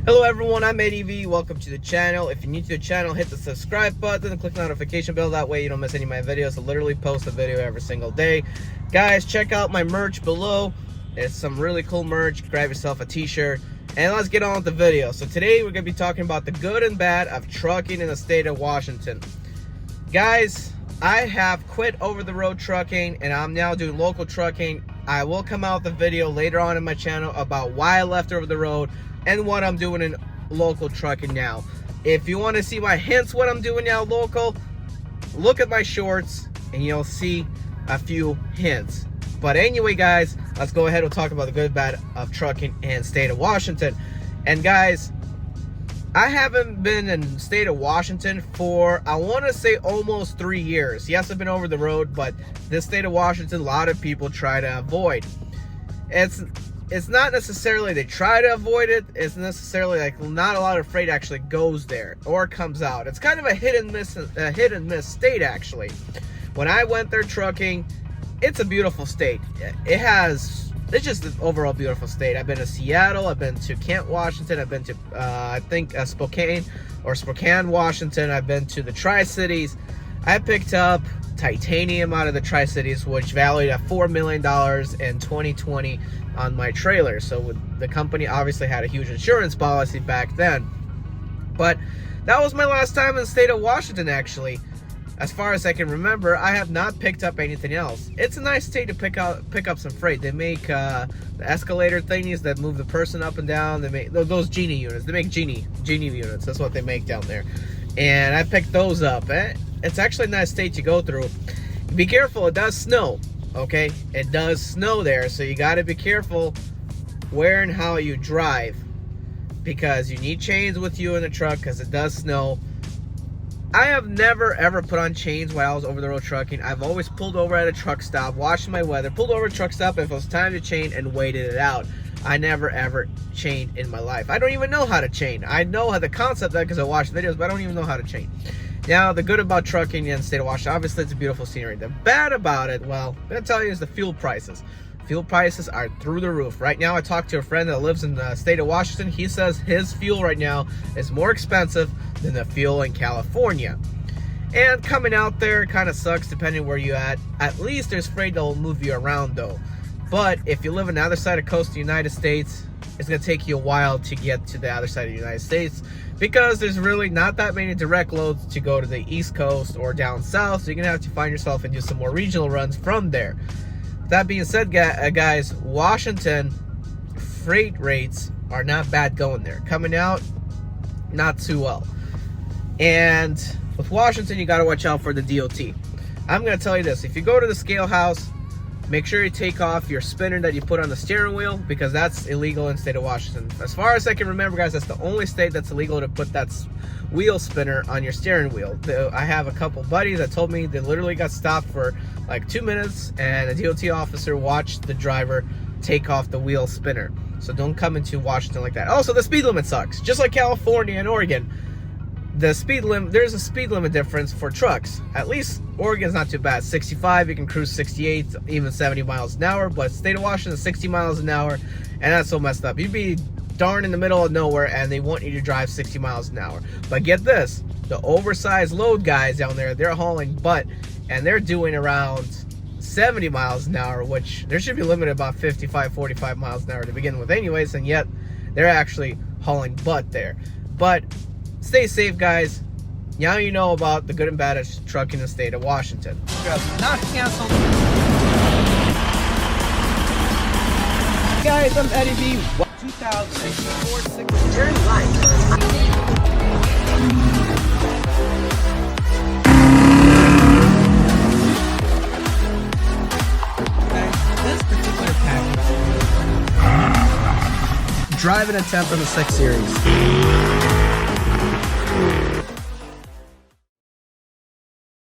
Hello everyone, I'm ADV. Welcome to the channel. If you're new to the channel, hit the subscribe button and click the notification bell. That way you don't miss any of my videos. I literally post a video every single day. Guys, check out my merch below. It's some really cool merch. Grab yourself a t-shirt and let's get on with the video. So today we're going to be talking about the good and bad of trucking in the state of Washington. Guys, I have quit over-the-road trucking and I'm now doing local trucking. I will come out with a video later on in my channel about why I left over the road and what I'm doing in local trucking now. If you want to see my hints what I'm doing now local, look at my shorts and you'll see a few hints. But anyway guys, let's go ahead and talk about the good and bad of trucking in state of Washington. And guys, I haven't been in state of Washington for, I want to say, almost 3 years. Yes, I've been over the road, but this state of Washington, a lot of people try to avoid. It's not necessarily they try to avoid it. It's necessarily like not a lot of freight actually goes there or comes out. It's kind of a hit and miss state actually. When I went there trucking, it's a beautiful state. It's just an overall beautiful state. I've been to Seattle, I've been to Kent, Washington, I've been to I think Spokane, Washington. I've been to the Tri-Cities. I picked up titanium out of the Tri-Cities, which valued at $4 million in 2020 on my trailer. So the company obviously had a huge insurance policy back then. But that was my last time in the state of Washington actually. As far as I can remember, I have not picked up anything else. It's a nice state to pick up some freight. They make the escalator thingies that move the person up and down. They make those genie units. They make genie units. That's what they make down there. And I picked those up. It's actually a nice state to go through. Be careful, it does snow. Okay, it does snow there, so you got to be careful where and how you drive, because you need chains with you in the truck because it does snow. I have never ever put on chains while I was over the road trucking. I've always pulled over at a truck stop, watched my weather, pulled over at a truck stop if it was time to chain, and waited it out. I never ever chained in my life. I don't even know how to chain. I know how the concept of that because I watch videos, but I don't even know how to chain. Now, the good about trucking in the state of Washington, obviously it's a beautiful scenery. The bad about it, well, I'm going to tell you, is the fuel prices. Fuel prices are through the roof. Right now, I talked to a friend that lives in the state of Washington. He says his fuel right now is more expensive than the fuel in California. And coming out there kind of sucks depending where you're at. At least there's freight that will move you around though. But if you live on the other side of the coast of the United States, it's going to take you a while to get to the other side of the United States, because there's really not that many direct loads to go to the East Coast or down south, so you're going to have to find yourself and do some more regional runs from there. That being said, guys, Washington freight rates are not bad going there. Coming out, not too well. And with Washington, you got to watch out for the DOT. I'm going to tell you this. If you go to the scale house, make sure you take off your spinner that you put on the steering wheel, because that's illegal in the state of Washington. As far as I can remember, guys, that's the only state that's illegal to put that wheel spinner on your steering wheel. I have a couple buddies that told me they literally got stopped for like 2 minutes and a DOT officer watched the driver take off the wheel spinner. So don't come into Washington like that. Also, the speed limit sucks. Just like California and Oregon. The speed limit, there's a speed limit difference for trucks. At least Oregon's not too bad. 65, you can cruise 68, even 70 miles an hour. But state of Washington, 60 miles an hour, and that's so messed up. You'd be darn in the middle of nowhere, and they want you to drive 60 miles an hour. But get this, the oversized load guys down there, they're hauling butt, and they're doing around 70 miles an hour, which there should be limited about 55, 45 miles an hour to begin with anyways, and yet they're actually hauling butt there. But stay safe, guys. Now you know about the good and bad of trucking in the state of Washington. Not canceled. Guys, I'm Eddie B. 2004 turn right. This particular package, driving a temp in the 6 Series.